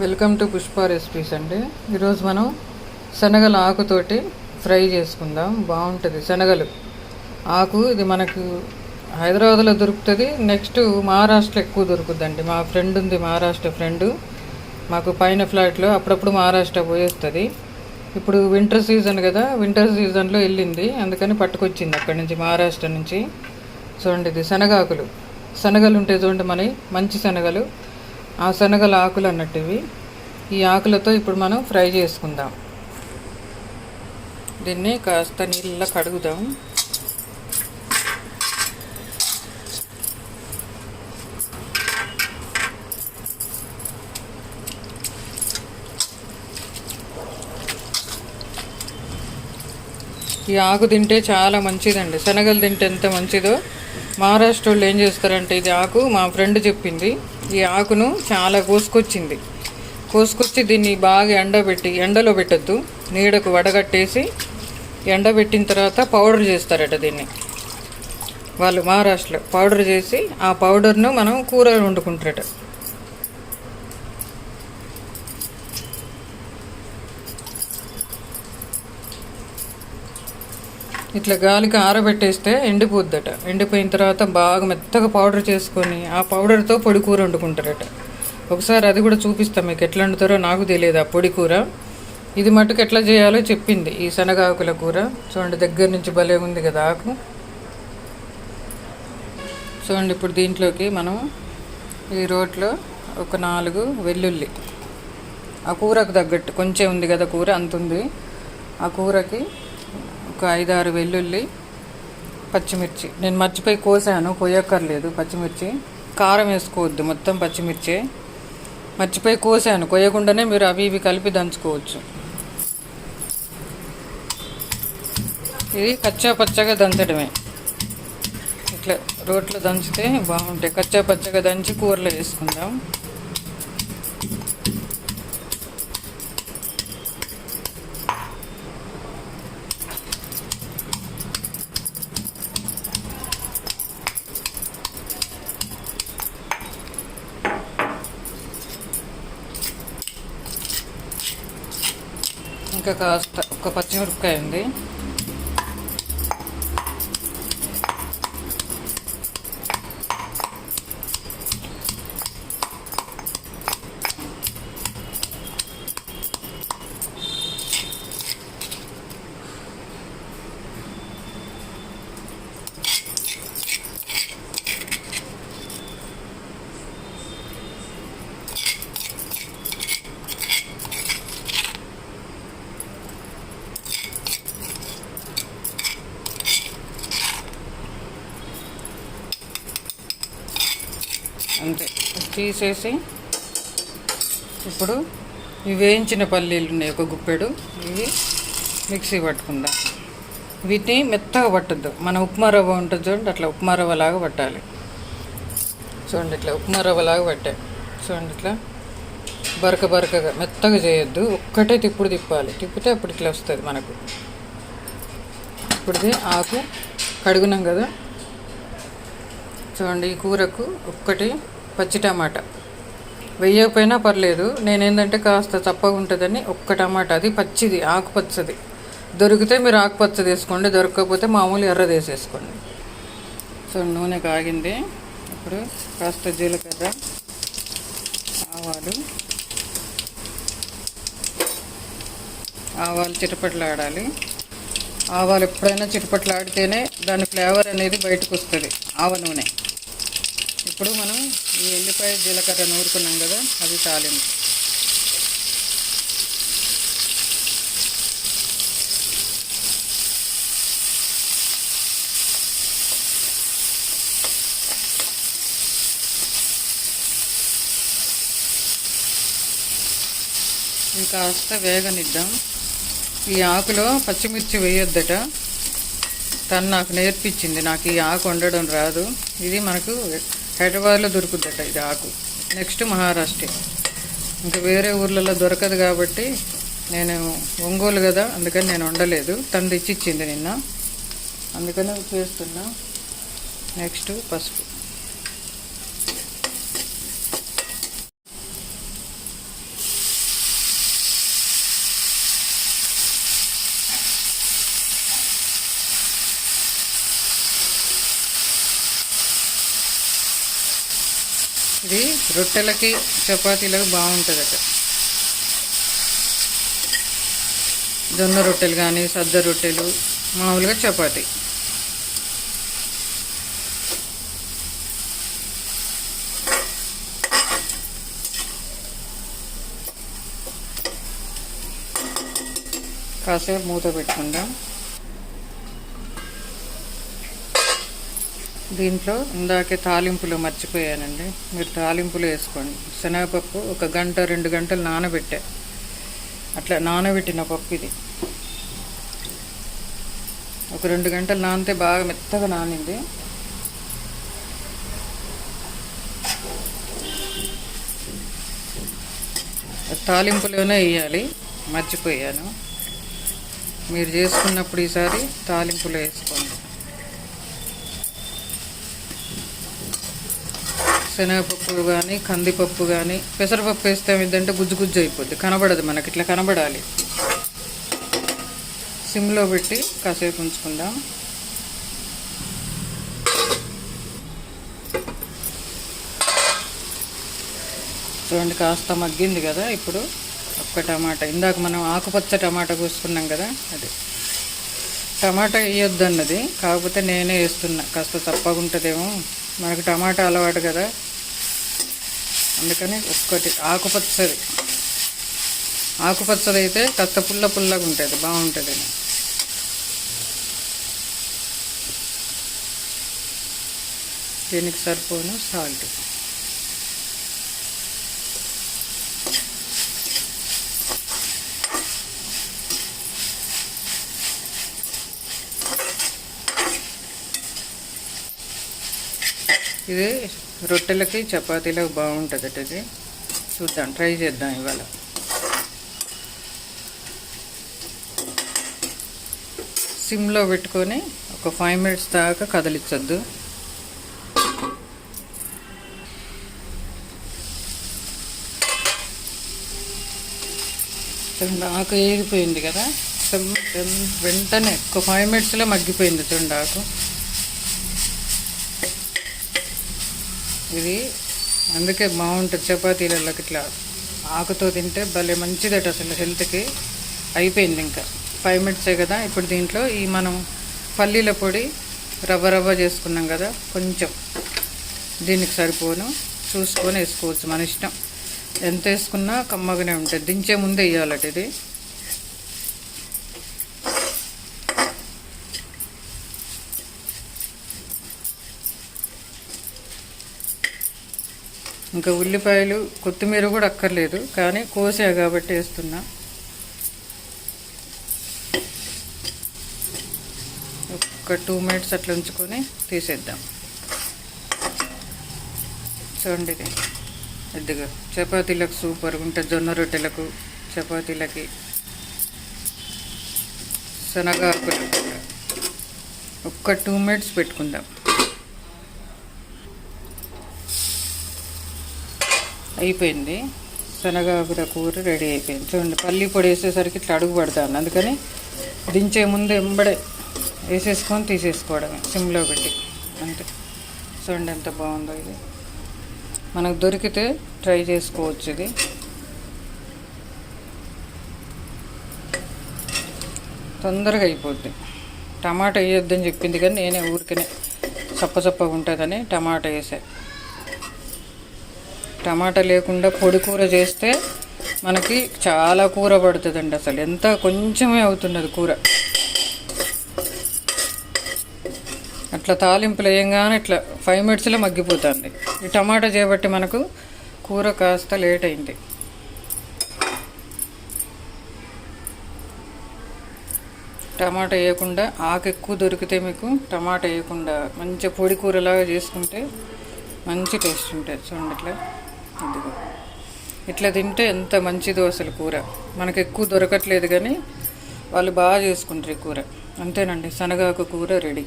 Welcome to Pushpa recipes అండి. ఈరోజు మనం శనగల ఆకుతోటి ఫ్రై చేసుకుందాం. బాగుంటుంది. శనగలు ఆకు ఇది మనకు హైదరాబాద్లో దొరుకుతుంది. నెక్స్ట్ మహారాష్ట్రలో ఎక్కువ దొరుకుతుందండి. మా ఫ్రెండ్ ఉంది, మహారాష్ట్ర ఫ్రెండ్. మాకు పైన ఫ్లాట్లో అప్పుడప్పుడు మహారాష్ట్ర పోయేస్తుంది. ఇప్పుడు వింటర్ సీజన్ కదా, వింటర్ సీజన్లో వెళ్ళింది, అందుకని పట్టుకొచ్చింది అక్కడి నుంచి, మహారాష్ట్ర నుంచి. చూడండి, ఇది శనగాకులు. శనగలు ఉంటాయి చూడండి, మంచి శనగలు. ఆ శనగల ఆకులు అన్నట్టు ఇవి. ఈ ఆకులతో ఇప్పుడు మనం ఫ్రై చేసుకుందాం. దీన్ని కాస్త నీళ్ళలో కడుగుదాం. ఈ ఆకు తింటే చాలా మంచిదండి. శనగలు తింటే ఎంత మంచిదో. మహారాష్ట్ర వాళ్ళు ఏం చేస్తారంటే, ఇది ఆకు మా ఫ్రెండ్ చెప్పింది, ఈ ఆకును చాలా కోసుకొచ్చి దీన్ని బాగా ఎండలో పెట్టద్దు, నీడకు వడగట్టేసి ఎండబెట్టిన తర్వాత పౌడర్ చేస్తారట. దీన్ని వాళ్ళు మహారాష్ట్రలో పౌడర్ చేసి ఆ పౌడర్ను మనం కూర వండుకుంటారట. ఇట్లా గాలికి ఆరబెట్టేస్తే ఎండిపోద్దట. ఎండిపోయిన తర్వాత బాగా మెత్తగా పౌడర్ చేసుకొని ఆ పౌడర్తో పొడి కూర వండుకుంటారట. ఒకసారి అది కూడా చూపిస్తాం మీకు, ఎట్లా వండుతారో నాకు తెలియదు ఆ పొడి కూర. ఇది మటుకు ఎట్లా చేయాలో చెప్పింది, ఈ శనగాకుల కూర. చూడండి, దగ్గర నుంచి భలే ఉంది కదా ఆకు. చూడండి, ఇప్పుడు దీంట్లోకి మనం ఈ రోట్లో ఒక 4 వెల్లుల్లి, ఆ కూరకు తగ్గట్టు కొంచెం ఉంది కదా కూర, అంత ఉంది. ఆ కూరకి ఒక 5-6 వెల్లుల్లి, పచ్చిమిర్చి. నేను మర్చిపోయి కోసాను, కొయ్యక్కర్లేదు పచ్చిమిర్చి. కారం వేసుకోవద్దు, మొత్తం పచ్చిమిర్చి. మర్చిపోయి కోసాను, కొయ్యకుండానే మీరు అవి ఇవి కలిపి దంచుకోవచ్చు. ఇది కచ్చా పచ్చగా దంచడమే. ఇట్లా రోట్లో దంచితే బాగుంటాయి. కచ్చా పచ్చగా దంచి కూరలో వేసుకుందాం. ఇంకా కాస్త ఒక పచ్చిమిరపకాయ ఉంది. అంతే, తీసేసి ఇప్పుడు ఇవి వేయించిన పల్లీలు ఉన్నాయి ఒక గుప్పెడు, ఇవి మిక్సీ పట్టుకుందాం. వీటిని మెత్తగా పట్టద్దు, మన ఉప్మా రవ్వ ఉంటుంది చూడండి, అట్లా ఉప్మా రవ్వలాగా పట్టాలి. చూడండి, ఇట్లా ఉప్మా రవ్వలాగా పట్టాలి. చూడండి, ఇట్లా బరకగా మెత్తగా చేయొద్దు, ఒక్కటే తిప్పాలి. తిప్పితే అప్పుడు ఇట్లా వస్తుంది మనకు. ఇప్పుడుది ఆకు కడుగునాం కదా. చూడండి, ఈ కూరకు ఒక్కటి పచ్చి టమాటా, వేయకపోయినా పర్లేదు. నేనేంటంటే కాస్త చప్పగా ఉంటుందని ఒక్క టమాటా, అది పచ్చిది, ఆకుపచ్చది. దొరికితే మీరు ఆకుపచ్చది వేసుకోండి, దొరకకపోతే మామూలు ఎర్రది వేసేసుకోండి. చూడండి, నూనె కాగింది. ఇప్పుడు కాస్త జీలకర్ర, ఆవాలు చిటపట్లాడాలి. ఆవాలు ఎప్పుడైనా చిటపట్లాడితేనే దాని ఫ్లేవర్ అనేది బయటకు వస్తుంది, ఆవ నూనె. ఇప్పుడు మనం ఈ ఎల్లిపాయ జీలకర్ర నూరుకున్నాం కదా, అది తాలింపు. ఇది కాస్త వేగనిద్దాం. ఈ ఆకులో పచ్చిమిర్చి వేయొద్దట, తను నాకు నేర్పించింది. నాకు ఈ ఆకు వండడం రాదు. ఇది మనకు హైదరాబాద్లో దొరుకుద్దట ఇది ఆకు, నెక్స్ట్ మహారాష్ట్ర. ఇంకా వేరే ఊర్లలో దొరకదు కాబట్టి, నేను ఒంగోలు కదా, అందుకని నేను వండలేదు. తను తెచ్చిచ్చింది నిన్న, అందుకని చేస్తున్నా. నెక్స్ట్ పసుపు. రొట్టెలకి చపాతీలకు బాగుంటుంది అట. జొన్న రొట్టెలు కానీ సజ్జ రొట్టెలు, మామూలుగా చపాతీ. కాసేపు మూత పెట్టుకుందాం. దీంట్లో ఇందాకే తాలింపులో మర్చిపోయానండి, మీరు తాలింపులో వేసుకోండి. శనగపప్పు 1 గంట 2 గంటలు నానబెట్టా. అట్లా నానబెట్టిన పప్పు ఇది. ఒక 2 గంటలు నానితే బాగా మెత్తగా నానింది. తాలింపులోనే వేయాలి, మర్చిపోయాను. మీరు చేసుకున్నప్పుడు ఈసారి తాలింపులో వేసుకోండి. శనగపప్పు కానీ కందిపప్పు కానీ పెసరపప్పు వేస్తే ఏమిటంటే గుజ్జు గుజ్జు అయిపోద్ది, కనబడదు మనకి. ఇట్లా కనబడాలి. సిమ్లో పెట్టి కాసేపు ఉంచుకుందాం. చూడండి కాస్త మగ్గింది కదా. ఇప్పుడు ఒక్క టమాటా, ఇందాక మనం ఆకుపచ్చ టమాటా కోసుకున్నాం కదా, అది. టమాటా వేయొద్దు అన్నది, కాకపోతే నేనే వేస్తున్నా. కాస్త చప్పగా ఉంటుందేమో, మనకు టమాటా అలవాటు కదా, అందుకని ఒక్కటి ఆకుపచ్చది. ఆకుపచ్చది అయితే కాస్త పుల్లగా ఉంటుంది, బాగుంటుంది. దీనికి సరిపోను సాల్ట్. ఇది రొట్టెలకి చపాతీలకు బాగుంటుంది. ఇది చూద్దాం, ట్రై చేద్దాం ఇవాళ. సిమ్లో పెట్టుకొని ఒక 5 మినిట్స్ దాకా కదిలించొద్దు. ఆకు ఏగిపోయింది కదా, వెంటనే ఒక 5 మినిట్స్లో మగ్గిపోయింది. చూడండి ఆకు. ఇది అందుకే బాగుంటుంది చపాతీలలోకి. ఇట్లా ఆకుతో తింటే భలే మంచిదట అసలు హెల్త్కి. అయిపోయింది ఇంకా 5 మినిట్సే కదా. ఇప్పుడు దీంట్లో ఈ మనం పల్లీల పొడి రవ్వ చేసుకున్నాం కదా, కొంచెం దీనికి సరిపోను చూసుకొని వేసుకోవచ్చు, మన ఇష్టం. ఎంత వేసుకున్నా కమ్మగానే ఉంటుంది. దించే ముందే వేయాలట ఇది. ఇంకా ఉల్లిపాయలు కొత్తిమీర కూడా అక్కర్లేదు, కానీ కోసా కాబట్టి వేస్తున్నా. ఒక 2 మినిట్స్ అట్లా ఉంచుకొని తీసేద్దాం. చూడండి ఇది ఇదిగా చపాతీలకు సూపర్గా ఉంటుంది. జొన్న రొట్టెలకు, చపాతీలకి, శనగాకులకు. ఒక్క 2 మినిట్స్ పెట్టుకుందాం. అయిపోయింది. శనగాకుల కూర రెడీ అయిపోయింది. చూడండి పల్లి పొడి వేసేసరికి ఇట్లా అడుగు పడతాను, అందుకని దించే ముందు ఎంబడే వేసేసుకొని తీసేసుకోవడమే సిమ్లో పెట్టి, అంతే. చూడండి ఎంత బాగుందో ఇది. మనకు దొరికితే ట్రై చేసుకోవచ్చు. ఇది తొందరగా అయిపోద్ది. టమాటా వేయొద్దని చెప్పింది కానీ నేనే ఊరికనే చప్పగా ఉంటుందని టమాటా వేసా. టమాటా లేకుండా పొడి కూర చేస్తే మనకి చాలా కూర పడుతుందండి. అసలు ఎంత కొంచెమే అవుతున్నది కూర. అట్లా తాలింపులు వేయంగానే ఇట్లా 5 మినిట్స్లో మగ్గిపోతుంది. ఈ టమాటా చేయబట్టి మనకు కూర కాస్త లేట్ అయింది. టమాటా వేయకుండా ఆకు ఎక్కువ దొరికితే మీకు టమాటా వేయకుండా మంచి పొడి కూరలాగా చేసుకుంటే మంచి టేస్ట్ ఉంటుంది. చూడండి ఇట్లా, ఇదిగో ఇట్లా తింటే ఎంత మంచిదో అసలు కూర. మనకు ఎక్కువ దొరకట్లేదు కానీ వాళ్ళు బాగా చేసుకుంటారు ఈ కూర. అంతేనండి, శనగాకు కూర రెడీ.